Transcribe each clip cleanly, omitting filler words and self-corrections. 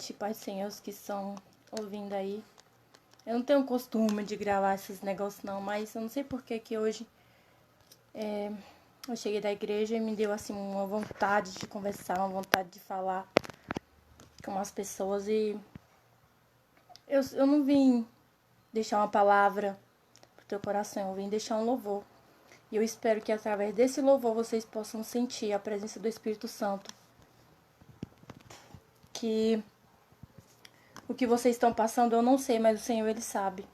noite, Pai do Senhor, os que estão ouvindo aí. Eu não tenho costume de gravar esses negócios não, mas eu não sei por que hoje eu cheguei da igreja e me deu assim uma vontade de conversar, uma vontade de falar com as pessoas e eu não vim deixar uma palavra pro teu coração, eu vim deixar um louvor. E eu espero que através desse louvor vocês possam sentir a presença do Espírito Santo. Que o que vocês estão passando eu não sei, mas o Senhor, Ele sabe.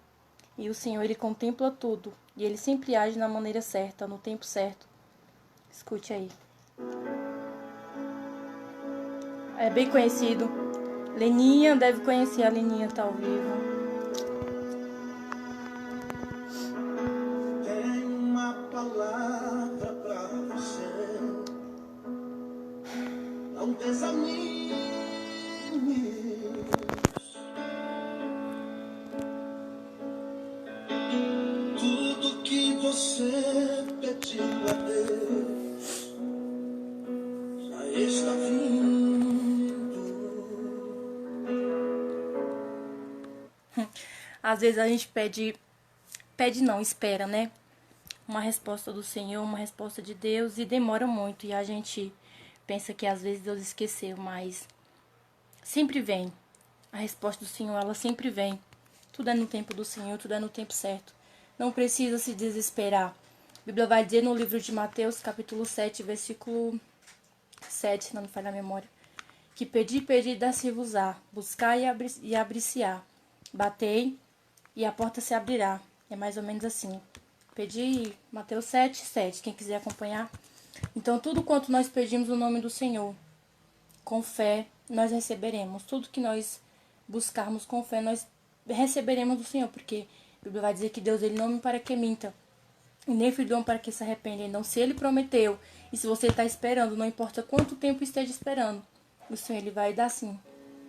E o Senhor, Ele contempla tudo. E Ele sempre age na maneira certa, no tempo certo. Escute aí. É bem conhecido. Leninha, deve conhecer, a Leninha tá ao vivo. Tenho uma palavra pra você. Não desanime. Tudo que você pediu a Deus já está vindo. Às vezes a gente pede não, espera, né? Uma resposta do Senhor, uma resposta de Deus, e demora muito. E a gente pensa que às vezes Deus esqueceu, mas sempre vem. A resposta do Senhor, ela sempre vem. Tudo é no tempo do Senhor, tudo é no tempo certo. Não precisa se desesperar. A Bíblia vai dizer no livro de Mateus, capítulo 7, versículo 7, se não me falha a memória, que pedi, dá-se-vos-á, buscai e abrir-se-á, batei e a porta se abrirá. É mais ou menos assim. Pedi, Mateus 7, 7, quem quiser acompanhar. Então, tudo quanto nós pedimos no nome do Senhor, com fé, nós receberemos. Tudo que nós buscarmos com fé, nós receberemos do Senhor, porque a Bíblia vai dizer que Deus, Ele não me para que minta, e nem filho do homem para que se arrependa. Então, se Ele prometeu, e se você está esperando, não importa quanto tempo esteja esperando, o Senhor, Ele vai dar sim,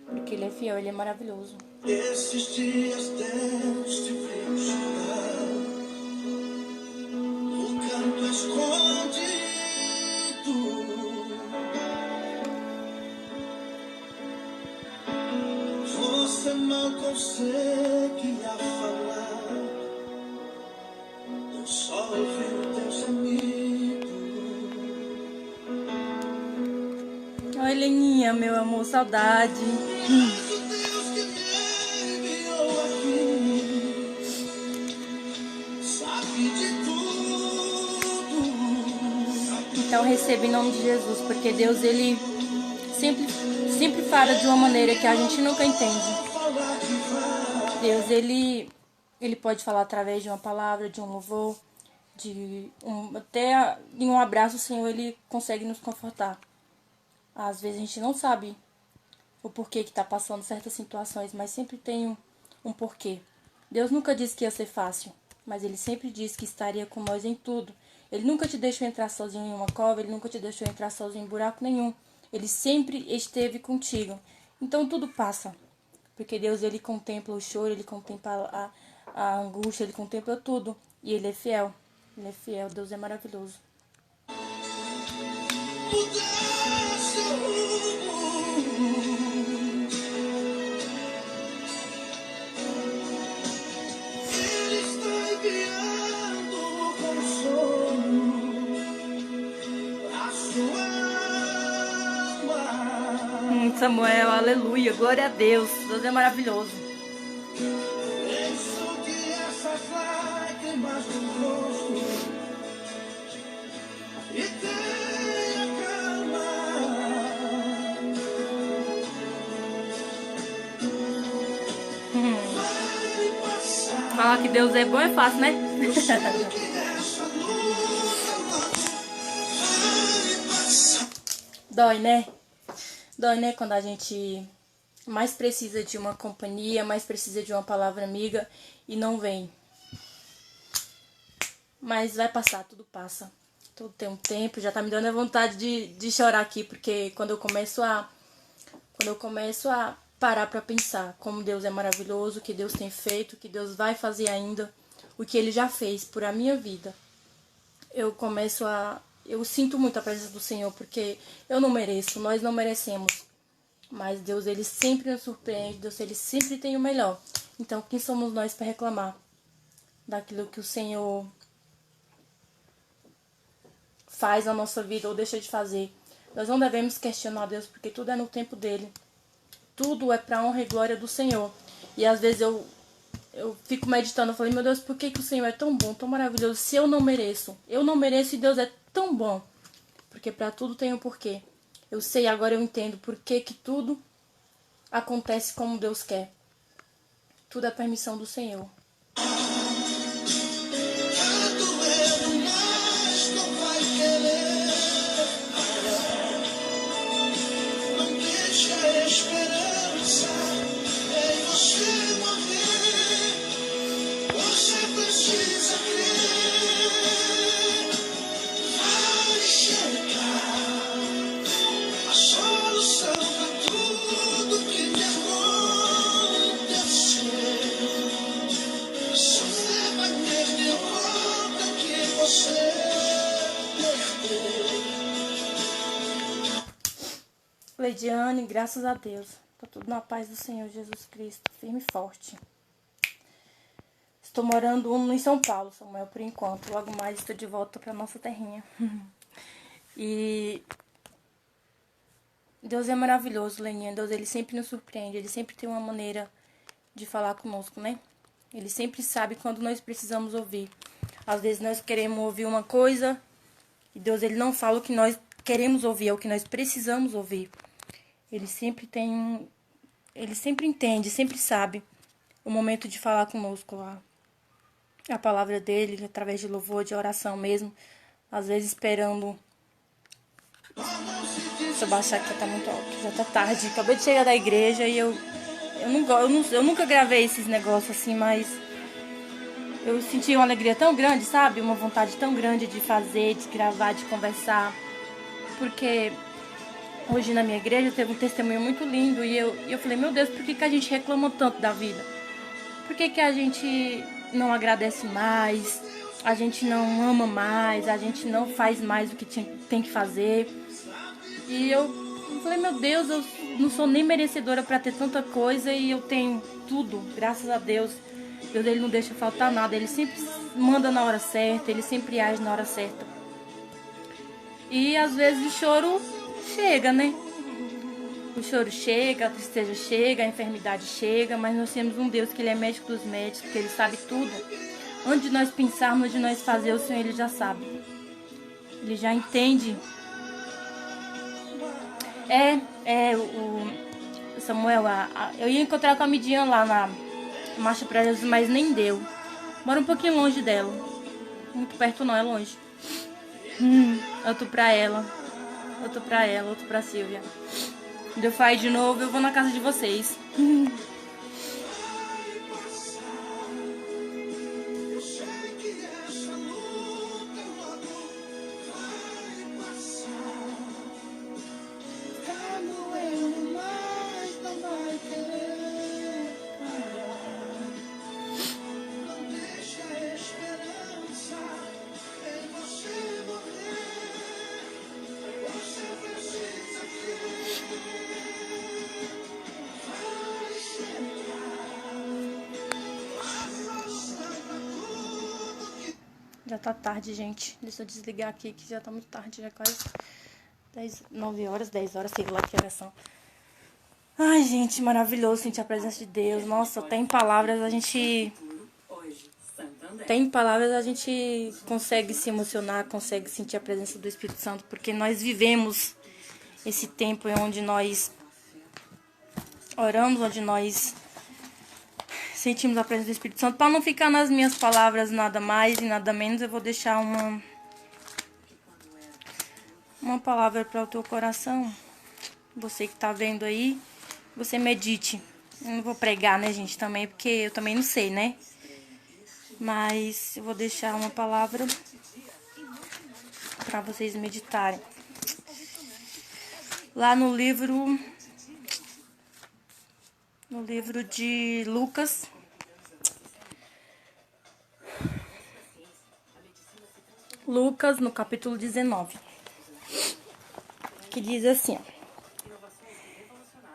porque Ele é fiel, Ele é maravilhoso. Esses dias Deus te viu chegar no canto escondido. Você mal conseguia falar, eu só ouvi teu gemido. Oi, Leninha, meu amor, saudade. Mas o Deus que me enviou aqui sabe de tudo. Então, receba em nome de Jesus, porque Deus, Ele sempre fala de uma maneira que a gente nunca entende. Deus, ele pode falar através de uma palavra, de um louvor, até em um abraço, o Senhor, Ele consegue nos confortar. Às vezes a gente não sabe o porquê que está passando certas situações, mas sempre tem um porquê. Deus nunca disse que ia ser fácil, mas Ele sempre disse que estaria com nós em tudo. Ele nunca te deixou entrar sozinho em uma cova, Ele nunca te deixou entrar sozinho em buraco nenhum. Ele sempre esteve contigo. Então tudo passa. Porque Deus, Ele contempla o choro, Ele contempla a angústia, Ele contempla tudo. E Ele é fiel. Ele é fiel. Deus é maravilhoso. Ele está enviando consolo à sua alma. Samuel, aleluia, glória a Deus. Deus é maravilhoso. Enxugue essas lágrimas do rosto e tenha calma. Vai passar. Falar que Deus é bom é fácil, né? Eu sei que essa luta vai passar. Dói, né? Dói, né? Quando a gente mais precisa de uma companhia, mais precisa de uma palavra amiga e não vem. Mas vai passar, tudo passa. Tudo tem um tempo, já tá me dando a vontade de chorar aqui, porque quando eu começo a parar pra pensar como Deus é maravilhoso, o que Deus tem feito, o que Deus vai fazer ainda, o que Ele já fez por a minha vida, eu sinto muito a presença do Senhor, porque eu não mereço, nós não merecemos Mas Deus, ele sempre nos surpreende. Deus, ele sempre tem o melhor. Então, quem somos nós para reclamar daquilo que o Senhor faz na nossa vida ou deixa de fazer? Nós não devemos questionar Deus, porque tudo é no tempo dele. Tudo é para honra e glória do Senhor. E às vezes eu fico meditando, eu falei, meu Deus, por que o Senhor é tão bom, tão maravilhoso, se eu não mereço? Eu não mereço e Deus é tão bom. Porque para tudo tem um porquê. Eu sei, agora eu entendo por que tudo acontece como Deus quer. Tudo é permissão do Senhor. Tá doendo, mas não vai querer. Não deixa a esperança em você morrer. Você precisa crer. Vai chegar a solução pra tudo que te acontecer. Você vai ter de volta que você perdeu. Leidiane, graças a Deus. Tá tudo na paz do Senhor Jesus Cristo, firme e forte. Estou morando em São Paulo, Samuel, por enquanto. Logo mais estou de volta para nossa terrinha. E Deus é maravilhoso, Leninha. Deus, ele sempre nos surpreende. Ele sempre tem uma maneira de falar conosco, né? Ele sempre sabe quando nós precisamos ouvir. Às vezes nós queremos ouvir uma coisa e Deus, ele não fala o que nós queremos ouvir, é o que nós precisamos ouvir. Ele sempre entende, sempre sabe o momento de falar conosco. A palavra dele, através de louvor, de oração mesmo. Às vezes esperando. Deixa eu baixar aqui, tá muito alto. Já tá tarde. Acabei de chegar da igreja e eu nunca gravei esses negócios assim, mas eu senti uma alegria tão grande, sabe? Uma vontade tão grande de fazer, de gravar, de conversar. Porque hoje na minha igreja teve um testemunho muito lindo e eu falei, meu Deus, por que a gente reclama tanto da vida? Por que a gente não agradece mais? A gente não ama mais? A gente não faz mais o que tem que fazer? E eu falei, meu Deus, eu não sou nem merecedora para ter tanta coisa e eu tenho tudo, graças a Deus. Deus, ele não deixa faltar nada, ele sempre manda na hora certa, ele sempre age na hora certa. E às vezes o choro chega, né? O choro chega, a tristeza chega, a enfermidade chega, mas nós temos um Deus que ele é médico dos médicos, que ele sabe tudo. Antes de nós pensarmos, antes de nós fazer, o Senhor ele já sabe. Ele já entende. O Samuel, eu ia encontrar com a Midian lá na Marcha para Jesus, mas nem deu. Mora um pouquinho longe dela. Muito perto não, é longe. Outro pra ela, outro pra Silvia. Quando eu falar de novo, eu vou na casa de vocês. Eu sei que essa luta logo vai passar. Tá doendo, mas não vai querer parar. Não deixa a esperança em você morrer. Você precisa crer. Vai chegar a solução pra tudo que Já tá tarde, gente. Deixa eu desligar aqui que já tá muito tarde. Já é quase 9 horas, 10 horas, sei lá que horas são. Ai, gente, maravilhoso sentir a presença de Deus. Nossa, tem palavras, a gente consegue se emocionar, consegue sentir a presença do Espírito Santo, porque nós vivemos esse tempo onde nós oramos, onde nós sentimos a presença do Espírito Santo. Para não ficar nas minhas palavras nada mais e nada menos, eu vou deixar uma palavra para o teu coração. Você que tá vendo aí, você medite. Eu não vou pregar, né, gente, também, porque eu também não sei, né? Mas eu vou deixar uma palavra para vocês meditarem. Lá no livro de Lucas, no capítulo 19, que diz assim, ó.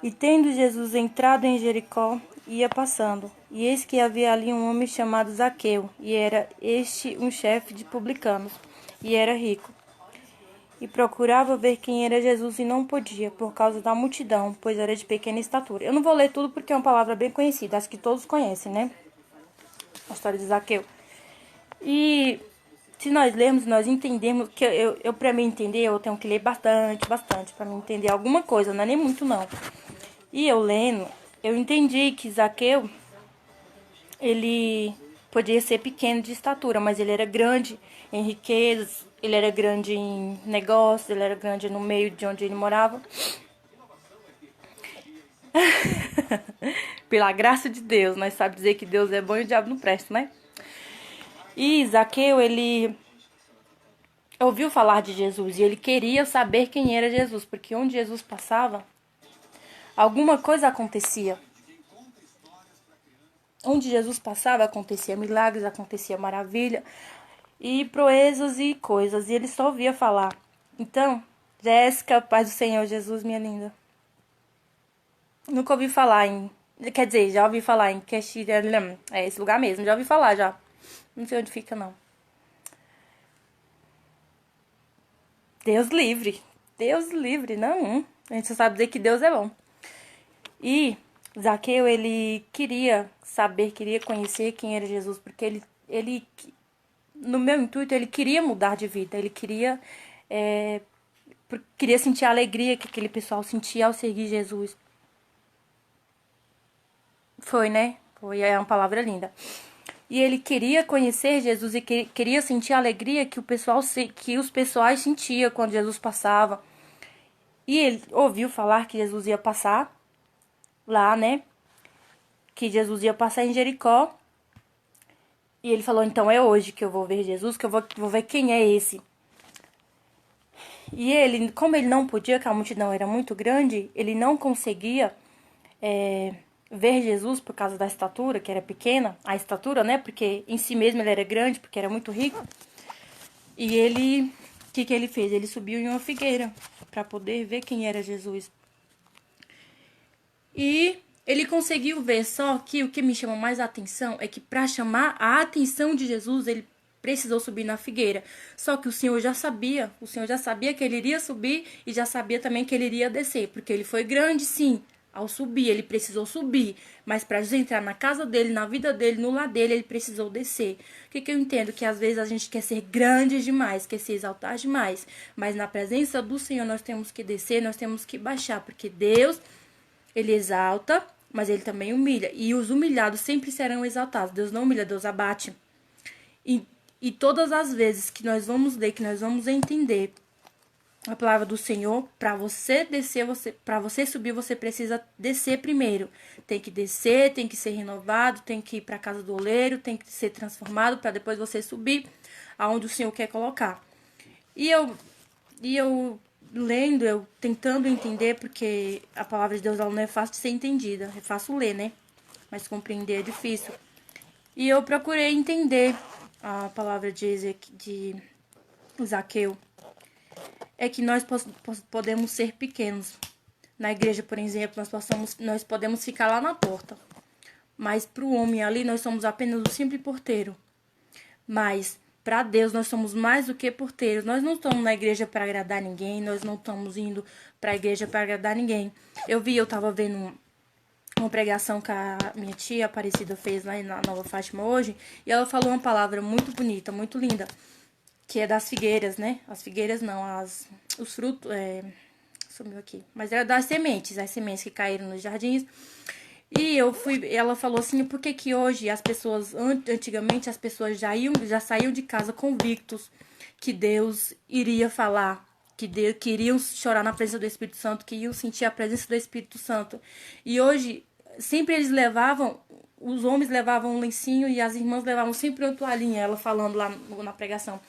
E tendo Jesus entrado em Jericó, ia passando. E eis que havia ali um homem chamado Zaqueu, e era este um chefe de publicanos, e era rico. E procurava ver quem era Jesus e não podia, por causa da multidão, pois era de pequena estatura. Eu não vou ler tudo porque é uma palavra bem conhecida, acho que todos conhecem, né? A história de Zaqueu. E se nós lermos, nós entendemos que eu para mim entender, eu tenho que ler bastante para mim entender alguma coisa, não é nem muito não. E eu lendo, eu entendi que Zaqueu, ele podia ser pequeno de estatura, mas ele era grande em riquezas, ele era grande em negócios, ele era grande no meio de onde ele morava. Pela graça de Deus, nós sabemos dizer que Deus é bom e o diabo não presta, né? E Zaqueu, ele ouviu falar de Jesus e ele queria saber quem era Jesus, porque onde Jesus passava, alguma coisa acontecia. Onde Jesus passava, acontecia milagres, acontecia maravilha, e proezas e coisas, e ele só ouvia falar. Então, Jéssica, paz do Senhor Jesus, minha linda. Nunca ouvi falar em... Quer dizer, já ouvi falar em Quexirelam. É esse lugar mesmo, já ouvi falar já. Não sei onde fica, não. Deus livre. Deus livre, não. A gente só sabe dizer que Deus é bom. E Zaqueu, ele queria saber, queria conhecer quem era Jesus, porque ele no meu intuito, ele queria mudar de vida. Ele queria sentir a alegria que aquele pessoal sentia ao seguir Jesus. Foi, né? Foi, é uma palavra linda. E ele queria conhecer Jesus e queria sentir a alegria que que os pessoais sentiam quando Jesus passava. E ele ouviu falar que Jesus ia passar lá, né? Que Jesus ia passar em Jericó. E ele falou, então é hoje que eu vou ver Jesus, que eu vou ver quem é esse. E ele, como ele não podia, que a multidão era muito grande, ele não conseguia ver Jesus por causa da estatura, que era pequena. A estatura, né? Porque em si mesmo ele era grande, porque era muito rico. E ele, o que ele fez? Ele subiu em uma figueira para poder ver quem era Jesus. E ele conseguiu ver, só que o que me chama mais a atenção é que para chamar a atenção de Jesus, ele precisou subir na figueira. Só que o Senhor já sabia que ele iria subir e já sabia também que ele iria descer, porque ele foi grande, sim. Ao subir, ele precisou subir, mas para entrar na casa dele, na vida dele, no lar dele, ele precisou descer. O que eu entendo? Que às vezes a gente quer ser grande demais, quer se exaltar demais, mas na presença do Senhor nós temos que descer, nós temos que baixar, porque Deus, ele exalta, mas ele também humilha. E os humilhados sempre serão exaltados. Deus não humilha, Deus abate. E todas as vezes que nós vamos ler, que nós vamos entender a palavra do Senhor, para você descer, para você subir, você precisa descer primeiro. Tem que descer, tem que ser renovado, tem que ir para a casa do oleiro, tem que ser transformado para depois você subir aonde o Senhor quer colocar. E eu lendo, eu tentando entender, porque a palavra de Deus ela não é fácil de ser entendida, é fácil ler, né? Mas compreender é difícil. E eu procurei entender a palavra de Zaqueu. É que nós podemos ser pequenos. Na igreja, por exemplo, nós podemos ficar lá na porta. Mas para o homem ali, nós somos apenas o simples porteiro. Mas para Deus, nós somos mais do que porteiros. Nós não estamos na igreja para agradar ninguém. Nós não estamos indo para a igreja para agradar ninguém. Eu estava vendo uma pregação que a minha tia Aparecida fez lá na Nova Fátima hoje. E ela falou uma palavra muito bonita, muito linda. Que é das figueiras, né? As figueiras não, os frutos, sumiu aqui. Mas era das sementes, as sementes que caíram nos jardins. E ela falou assim, por que hoje as pessoas, antigamente as pessoas já saíam de casa convictos que Deus iria falar, que iriam chorar na presença do Espírito Santo, que iam sentir a presença do Espírito Santo. E hoje, sempre os homens levavam um lencinho e as irmãs levavam sempre uma toalhinha, ela falando lá na pregação.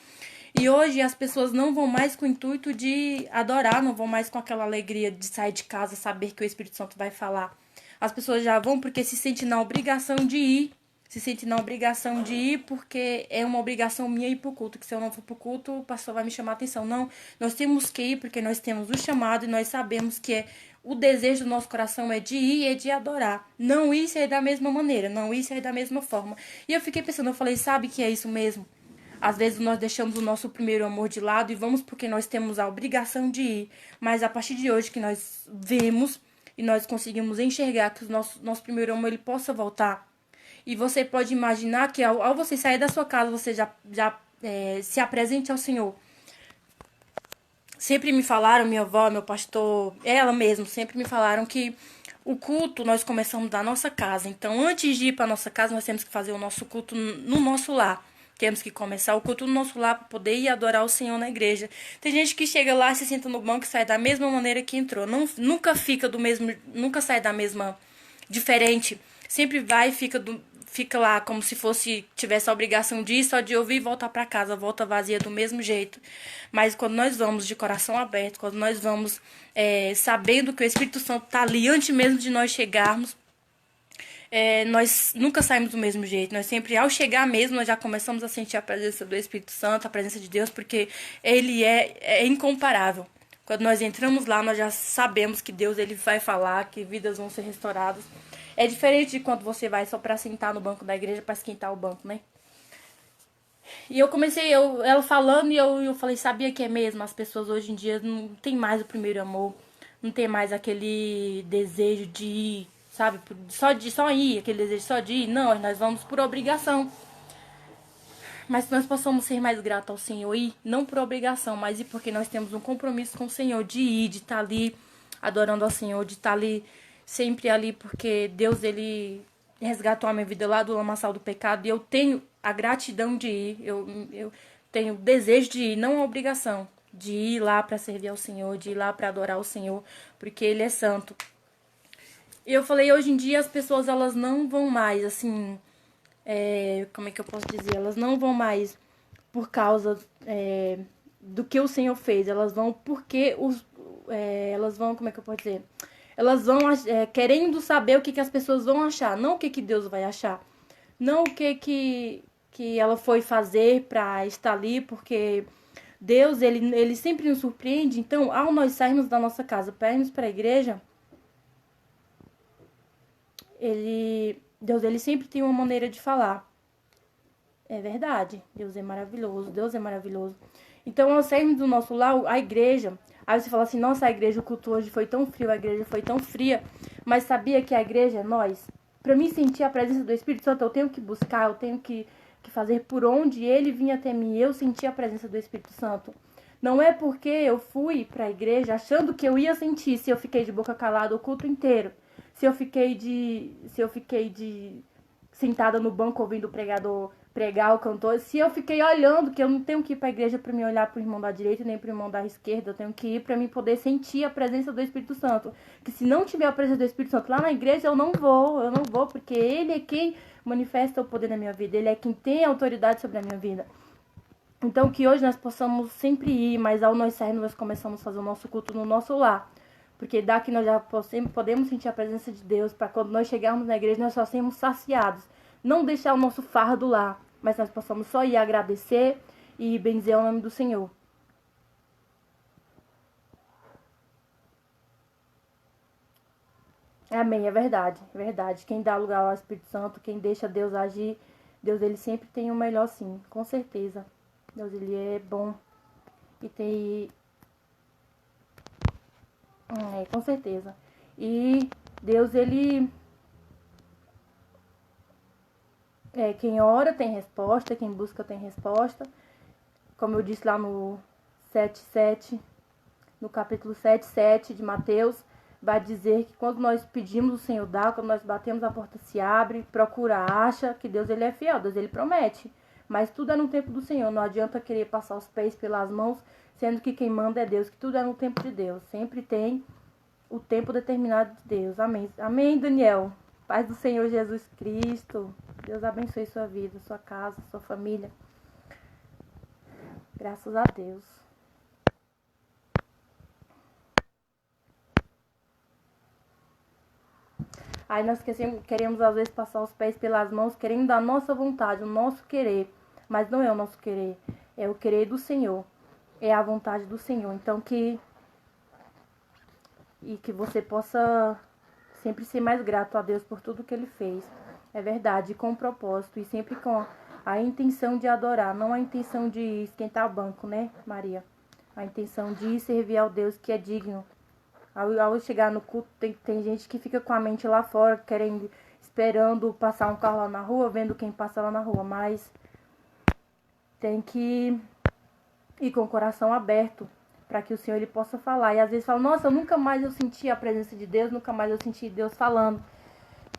E hoje as pessoas não vão mais com o intuito de adorar, não vão mais com aquela alegria de sair de casa, saber que o Espírito Santo vai falar. As pessoas já vão porque se sentem na obrigação de ir. Se sentem na obrigação de ir porque é uma obrigação minha ir pro culto. Que se eu não for pro culto, o pastor vai me chamar a atenção. Não, nós temos que ir porque nós temos o chamado e nós sabemos que o desejo do nosso coração é de ir e de adorar. Não ir e sair da mesma maneira, não ir e sair da mesma forma. E eu fiquei pensando, eu falei, sabe que é isso mesmo? Às vezes nós deixamos o nosso primeiro amor de lado e vamos porque nós temos a obrigação de ir. Mas a partir de hoje que nós vemos e nós conseguimos enxergar que o nosso primeiro amor ele possa voltar. E você pode imaginar que ao você sair da sua casa, você já se apresente ao Senhor. Sempre me falaram, minha avó, meu pastor, ela mesmo, sempre me falaram que o culto nós começamos da nossa casa. Então, antes de ir para nossa casa, nós temos que fazer o nosso culto no nosso lar. Temos que começar o culto no nosso lar para poder ir adorar o Senhor na igreja. Tem gente que chega lá, se senta no banco e sai da mesma maneira que entrou. Nunca fica do mesmo, nunca sai da mesma diferente. Sempre vai e fica lá como se tivesse a obrigação de ir, só de ouvir e voltar para casa, volta vazia do mesmo jeito. Mas quando nós vamos de coração aberto, quando nós vamos sabendo que o Espírito Santo está ali antes mesmo de nós chegarmos, nós nunca saímos do mesmo jeito. Nós sempre, ao chegar mesmo, nós já começamos a sentir a presença do Espírito Santo, a presença de Deus, porque ele é incomparável. Quando nós entramos lá, nós já sabemos que Deus ele vai falar, que vidas vão ser restauradas. É diferente de quando você vai só pra sentar no banco da igreja, pra esquentar o banco, né? E eu comecei, ela falando, e eu falei, sabia que é mesmo? As pessoas hoje em dia não tem mais o primeiro amor, não tem mais aquele desejo de ir, sabe? Só ir, aquele desejo só de ir. Não, nós vamos por obrigação. Mas que nós possamos ser mais gratos ao Senhor e não por obrigação, mas e porque nós temos um compromisso com o Senhor de ir, de estar ali adorando ao Senhor, de estar ali, sempre ali, porque Deus, ele resgatou a minha vida lá do lamaçal do pecado e eu tenho a gratidão de ir, eu tenho o desejo de ir, não a obrigação, de ir lá para servir ao Senhor, de ir lá para adorar o Senhor, porque Ele é santo. E eu falei, hoje em dia as pessoas, elas não vão mais, assim... como é que eu posso dizer? Elas não vão mais por causa do que o Senhor fez. Elas vão porque elas vão, como é que eu posso dizer? Elas vão querendo saber o que as pessoas vão achar, não o que Deus vai achar. Não o que ela foi fazer para estar ali, porque Deus, ele sempre nos surpreende. Então, ao nós sairmos da nossa casa para irmos para a igreja, Deus, ele sempre tem uma maneira de falar. É verdade. Deus é maravilhoso. Deus é maravilhoso. Então, ao sairmos do nosso lar, a igreja... Aí você fala assim, nossa, a igreja, o culto hoje foi tão frio, a igreja foi tão fria. Mas sabia que a igreja é nós? Para mim sentir a presença do Espírito Santo, eu tenho que buscar, eu tenho que fazer por onde ele vinha até mim. Eu senti a presença do Espírito Santo. Não é porque eu fui para a igreja achando que eu ia sentir se eu fiquei de boca calada o culto inteiro. Se eu fiquei sentada no banco ouvindo o pregador pregar, o cantor, se eu fiquei olhando, que eu não tenho que ir para a igreja para me olhar para o irmão da direita nem para o irmão da esquerda, eu tenho que ir para mim poder sentir a presença do Espírito Santo. Que se não tiver a presença do Espírito Santo lá na igreja, eu não vou, porque ele é quem manifesta o poder na minha vida, ele é quem tem autoridade sobre a minha vida. Então que hoje nós possamos sempre ir, mas ao nós sairmos, nós começamos a fazer o nosso culto no nosso lar. Porque daqui nós já podemos sentir a presença de Deus, para quando nós chegarmos na igreja, nós só sermos saciados. Não deixar o nosso fardo lá, mas nós possamos só ir agradecer e benzer o nome do Senhor. Amém, é verdade, é verdade. Quem dá lugar ao Espírito Santo, quem deixa Deus agir, Deus, ele sempre tem o melhor sim, com certeza. Deus, ele é bom e tem... com certeza. E Deus, ele... quem ora tem resposta, quem busca tem resposta. Como eu disse lá no 7:7, no capítulo 7:7 de Mateus, vai dizer que quando nós pedimos, o Senhor dá, quando nós batemos, a porta se abre, procura, acha, que Deus, ele é fiel, Deus, ele promete. Mas tudo é no tempo do Senhor, não adianta querer passar os pés pelas mãos, sendo que quem manda é Deus, que tudo é no tempo de Deus. Sempre tem o tempo determinado de Deus. Amém. Amém, Daniel. Paz do Senhor Jesus Cristo. Deus abençoe sua vida, sua casa, sua família. Graças a Deus. Aí nós queremos às vezes passar os pés pelas mãos, querendo a nossa vontade, o nosso querer. Mas não é o nosso querer, é o querer do Senhor. É a vontade do Senhor. Então que e que você possa sempre ser mais grato a Deus por tudo que Ele fez. É verdade, com propósito e sempre com a intenção de adorar, não a intenção de esquentar o banco, né, Maria? A intenção de servir ao Deus que é digno. Ao chegar no culto, tem gente que fica com a mente lá fora, querendo, esperando passar um carro lá na rua, vendo quem passa lá na rua, mas tem que ir com o coração aberto para que o Senhor ele possa falar. E às vezes fala, nossa, nunca mais eu senti a presença de Deus, nunca mais eu senti Deus falando.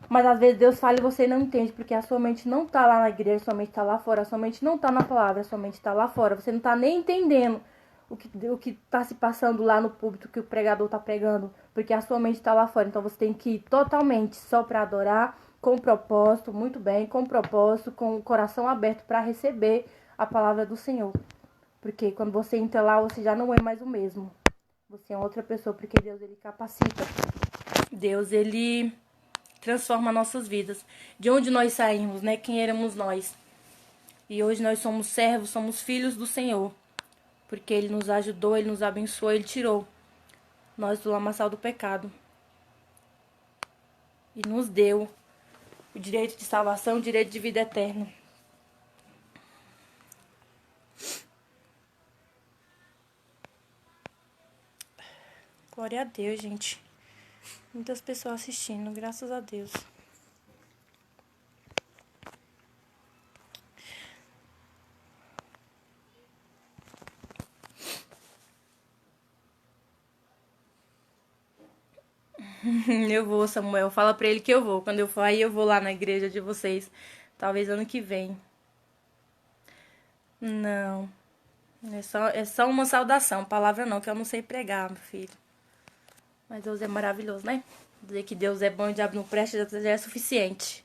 Mas às vezes Deus fala e você não entende, porque a sua mente não tá lá na igreja, a sua mente tá lá fora, a sua mente não tá na palavra, a sua mente tá lá fora. Você não tá nem entendendo o que tá se passando lá no púlpito, que o pregador tá pregando, porque a sua mente tá lá fora. Então você tem que ir totalmente só para adorar, com propósito, muito bem, com propósito, com o coração aberto para receber a palavra do Senhor. Porque quando você entra lá, você já não é mais o mesmo. Você é outra pessoa, porque Deus, ele capacita. Deus, ele transforma nossas vidas. De onde nós saímos, né? Quem éramos nós? E hoje nós somos servos, somos filhos do Senhor. Porque Ele nos ajudou, Ele nos abençoou, Ele tirou nós do lamaçal do pecado. E nos deu o direito de salvação, o direito de vida eterna. Glória a Deus, gente. Muitas pessoas assistindo, graças a Deus. Eu vou, Samuel. Fala pra ele que eu vou. Quando eu for aí, eu vou lá na igreja de vocês. Talvez ano que vem. Não. É só uma saudação. Palavra não, que eu não sei pregar, meu filho. Mas Deus é maravilhoso, né? Dizer que Deus é bom e o diabo não presta já é suficiente.